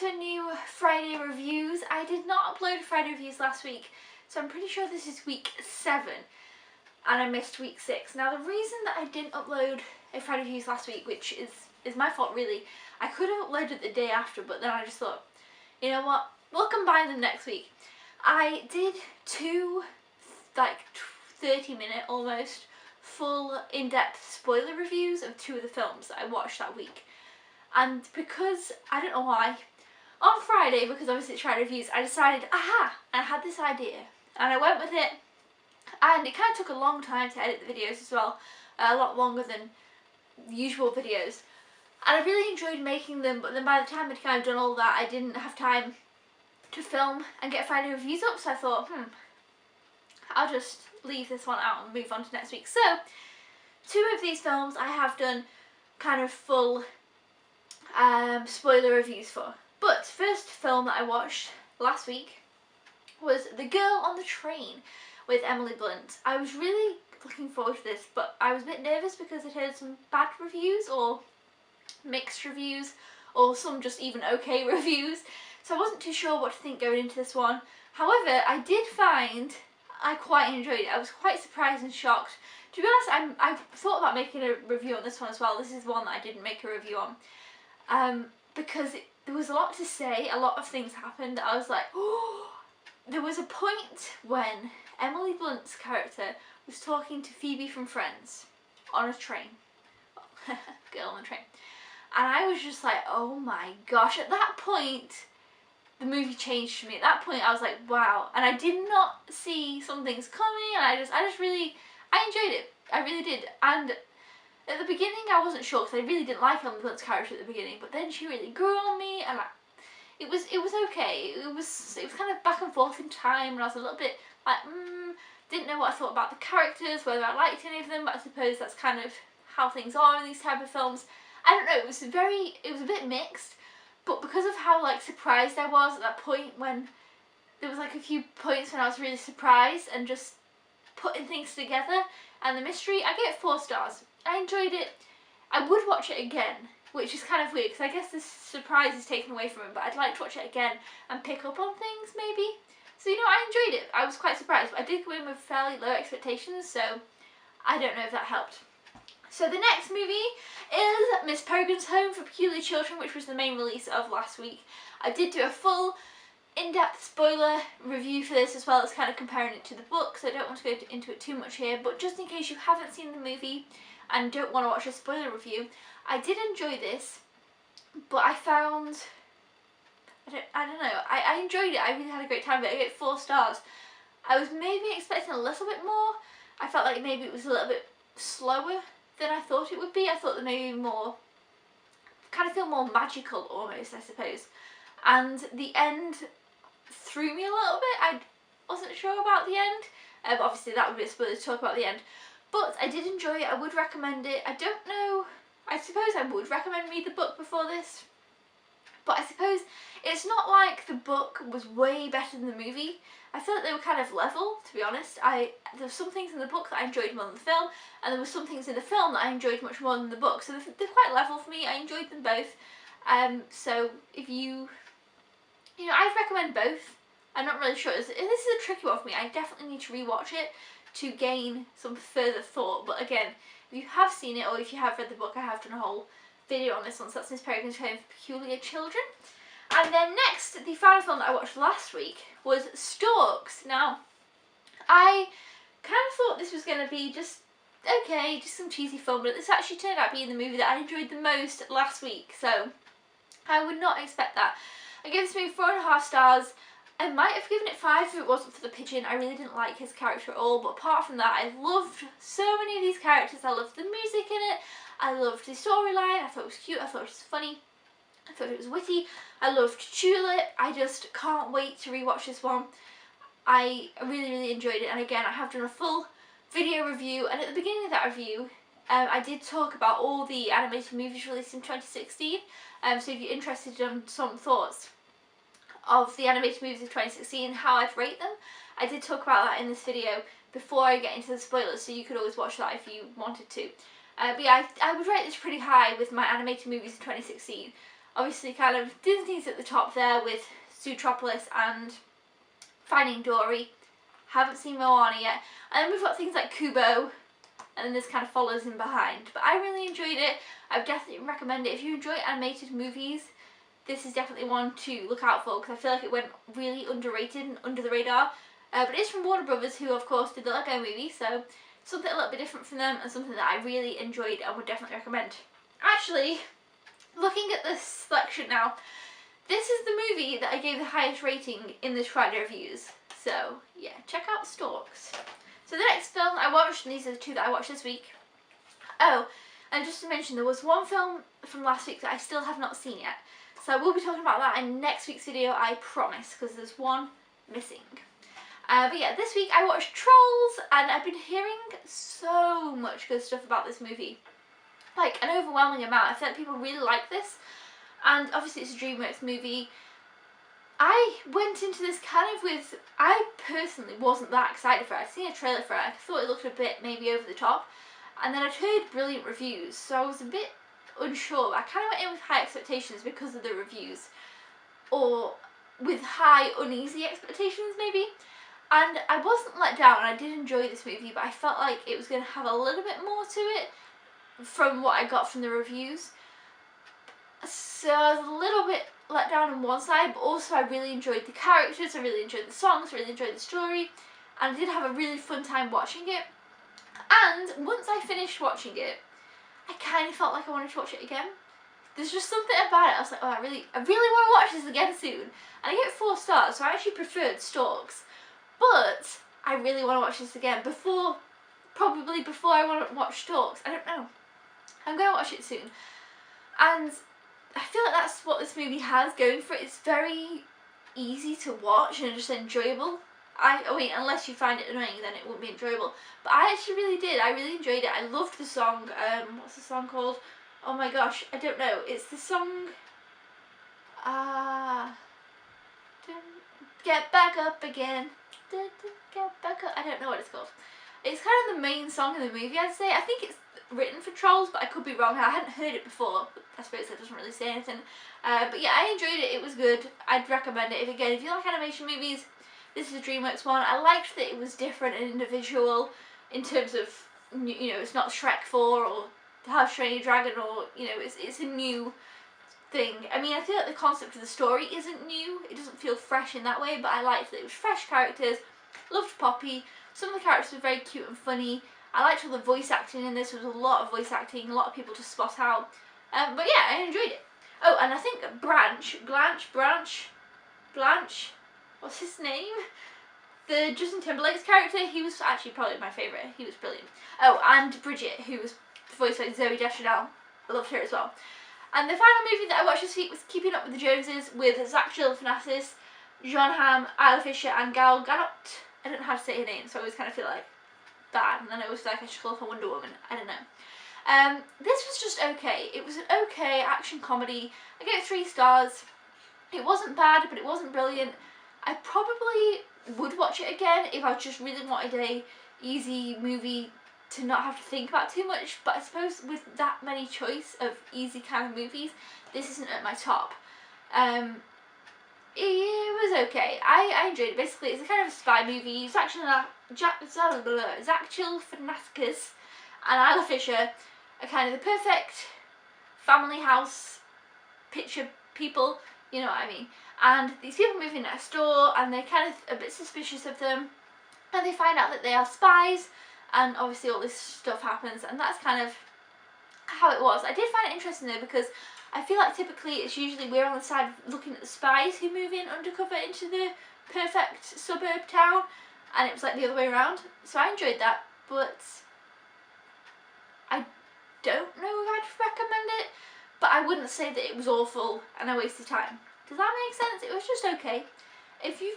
to a new Friday reviews. I did not upload Friday reviews last week, so I'm pretty sure this is week 7 and I missed week 6. Now the reason that I didn't upload a Friday reviews last week, which is my fault really, I could have uploaded the day after, but then I just thought, you know what, we'll combine them next week. I did 2 like 30-minute almost full in-depth spoiler reviews of 2 of the films that I watched that week. And because, I don't know why, on Friday, because obviously it's Friday reviews, I decided, aha, and I had this idea. And I went with it, and it kind of took a long time to edit the videos as well, a lot longer than usual videos. And I really enjoyed making them, but then by the time I'd kind of done all that, I didn't have time to film and get Friday reviews up, so I thought, I'll just leave this one out and move on to next week. So, 2 of these films I have done kind of full spoiler reviews for. But first film that I watched last week was The Girl on the Train with Emily Blunt. I was really looking forward to this, but I was a bit nervous because I'd heard some bad reviews or mixed reviews or some just even okay reviews, so I wasn't too sure what to think going into this one. However, I did find I quite enjoyed it. I was quite surprised and shocked. To be honest, I thought about making a review on this one as well. This is one that I didn't make a review on. Because there was a lot to say, a lot of things happened. I was like, oh, there was a point when Emily Blunt's character was talking to Phoebe from Friends on a train. Girl on a train. And I was just like, oh my gosh. At that point, the movie changed for me. At that point, I was like, wow. And I did not see some things coming, and I just really, I enjoyed it. I really did. And at the beginning, I wasn't sure because I really didn't like Emily Blunt's character at the beginning, but then she really grew on me, and it was okay. It was kind of back and forth in time, and I was a little bit like, didn't know what I thought about the characters, whether I liked any of them, but I suppose that's kind of how things are in these type of films. I don't know, it was a bit mixed, but because of how like surprised I was at that point, when there was like a few points when I was really surprised and just putting things together, and the mystery, I gave it 4 stars. I enjoyed it. I would watch it again, which is kind of weird because I guess the surprise is taken away from it, but I'd like to watch it again and pick up on things maybe. So, you know, I enjoyed it. I was quite surprised, but I did go in with fairly low expectations, so I don't know if that helped. So the next movie is Miss Peregrine's Home for Peculiar Children, which was the main release of last week. I did do a full in-depth spoiler review for this as well as kind of comparing it to the book, so I don't want to go into it too much here, but just in case you haven't seen the movie and don't want to watch a spoiler review, I did enjoy this, but I found, I don't know, I enjoyed it. I really had a great time with it. I gave it 4 stars. I was maybe expecting a little bit more. I felt like maybe it was a little bit slower than I thought it would be. I thought that maybe more, kind of feel more magical almost, I suppose. And the end threw me a little bit. I wasn't sure about the end. Obviously that would be a spoiler to talk about the end. But I did enjoy it. I would recommend it. I don't know, I suppose I would recommend read the book before this. But I suppose it's not like the book was way better than the movie. I feel like they were kind of level, to be honest. There were some things in the book that I enjoyed more than the film, and there were some things in the film that I enjoyed much more than the book. So they're quite level for me. I enjoyed them both. So if you know, I'd recommend both. I'm not really sure. This is a tricky one for me. I definitely need to rewatch it to gain some further thought. But again, if you have seen it or if you have read the book, I have done a whole video on this one. So that's Miss Peregrine's Home for Peculiar Children. And then next, the final film that I watched last week was Storks. Now, I kind of thought this was going to be just okay, just some cheesy film, but this actually turned out being the movie that I enjoyed the most last week. So I would not expect that. I gave this movie 4.5 stars. I might have given it 5 if it wasn't for the pigeon. I really didn't like his character at all, but apart from that, I loved so many of these characters. I loved the music in it. I loved the storyline. I thought it was cute. I thought it was funny. I thought it was witty. I loved Tulip. I just can't wait to rewatch this one. I really enjoyed it, and again, I have done a full video review, and at the beginning of that review, I did talk about all the animated movies released in 2016, so if you're interested in some thoughts of the animated movies of 2016, how I'd rate them, I did talk about that in this video before I get into the spoilers, so you could always watch that if you wanted to. But yeah, I would rate this pretty high with my animated movies of 2016. Obviously kind of Disney's at the top there with Zootropolis and Finding Dory. Haven't seen Moana yet. And then we've got things like Kubo, and then this kind of follows in behind. But I really enjoyed it. I would definitely recommend it. If you enjoy animated movies, this is definitely one to look out for, because I feel like it went really underrated and under the radar. But it's from Warner Brothers, who of course did the Lego movie, so something a little bit different from them and something that I really enjoyed and would definitely recommend. Actually, looking at this selection now, this is the movie that I gave the highest rating in the Friday reviews. So yeah, check out Storks. So the next film I watched, and these are the two that I watched this week. Oh, and just to mention, there was one film from last week that I still have not seen yet. So I will be talking about that in next week's video, I promise, because there's one missing. But yeah, this week I watched Trolls, and I've been hearing so much good stuff about this movie. Like, an overwhelming amount. I feel like people really like this, and obviously it's a DreamWorks movie. I went into this kind of with, I personally wasn't that excited for it. I'd seen a trailer for it, I thought it looked a bit maybe over the top, and then I'd heard brilliant reviews, so I was a bit unsure. I kind of went in with high expectations because of the reviews, or with high uneasy expectations maybe. And I wasn't let down, and I did enjoy this movie, but I felt like it was going to have a little bit more to it from what I got from the reviews. So I was a little bit let down on one side, but also I really enjoyed the characters, I really enjoyed the songs, I really enjoyed the story, and I did have a really fun time watching it. And once I finished watching it, I kind of felt like I wanted to watch it again. There's just something about it. I was like, oh, I really want to watch this again soon. And I gave it 4 stars, so I actually preferred Storks. But I really want to watch this again probably before I want to watch Storks. I don't know. I'm going to watch it soon. And I feel like that's what this movie has going for it. It's very easy to watch and just enjoyable. I mean, unless you find it annoying, then it won't be enjoyable. But I actually really did. I really enjoyed it. I loved the song. What's the song called? Oh my gosh, I don't know. It's the song. Get back up again. Get back up. I don't know what it's called. It's kind of the main song in the movie, I'd say. I think it's written for Trolls, but I could be wrong. I hadn't heard it before. But I suppose that doesn't really say anything. But yeah, I enjoyed it. It was good. I'd recommend it. If you like animation movies, this is a DreamWorks one. I liked that it was different and individual in terms of, you know, it's not Shrek 4 or How to Train Your Dragon, or, you know, it's a new thing. I mean, I feel like the concept of the story isn't new. It doesn't feel fresh in that way, but I liked that it was fresh characters. Loved Poppy. Some of the characters were very cute and funny. I liked all the voice acting in this. There was a lot of voice acting, a lot of people to spot out. But yeah, I enjoyed it. Oh, and I think Blanche, what's his name? The Justin Timberlake's character, he was actually probably my favourite. He was brilliant. Oh, and Bridget, who was voiced by Zooey Deschanel. I loved her as well. And the final movie that I watched this week was Keeping Up with the Joneses, with Zach Galifianakis, Jon Hamm, Isla Fisher, and Gal Gadot. I don't know how to say her name, so I always kind of feel like bad, and then I always feel like I should call her Wonder Woman. I don't know. This was just okay. It was an okay action comedy. I gave it 3 stars. It wasn't bad, but it wasn't brilliant. I probably would watch it again if I just really wanted a easy movie to not have to think about too much, but I suppose with that many choice of easy kind of movies, this isn't at my top. It was okay. I enjoyed it. Basically, it's a kind of a spy movie. Zach Galifianakis and Isla Fisher are kind of the perfect family house picture people, you know what I mean. And these people move in next door, and they're kind of a bit suspicious of them, and they find out that they are spies, and obviously all this stuff happens, and that's kind of how it was. I did find it interesting though, because I feel like typically it's usually we're on the side looking at the spies who move in undercover into the perfect suburb town, and it was like the other way around. So I enjoyed that, but I don't know if I'd recommend it, but I wouldn't say that it was awful and a waste of time. Does that make sense? It was just okay. If you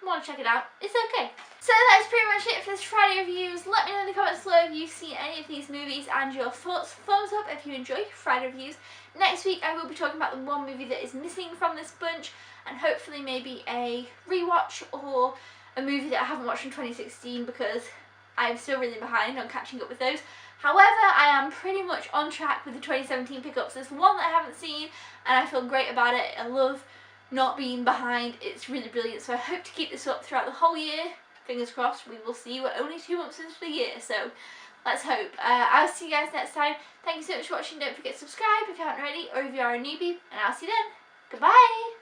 want to check it out, it's okay. So that is pretty much it for this Friday reviews. Let me know in the comments below if you've seen any of these movies and your thoughts. Thumbs up if you enjoy Friday reviews. Next week I will be talking about the one movie that is missing from this bunch, and hopefully maybe a rewatch or a movie that I haven't watched from 2016, because I'm still really behind on catching up with those. However, I am pretty much on track with the 2017 pickups. There's one that I haven't seen and I feel great about it. I love not being behind. It's really brilliant. So I hope to keep this up throughout the whole year. Fingers crossed, we will see. We're only 2 months into the year, so let's hope. I'll see you guys next time. Thank you so much for watching. Don't forget to subscribe if you haven't already, or if you are a newbie, and I'll see you then. Goodbye!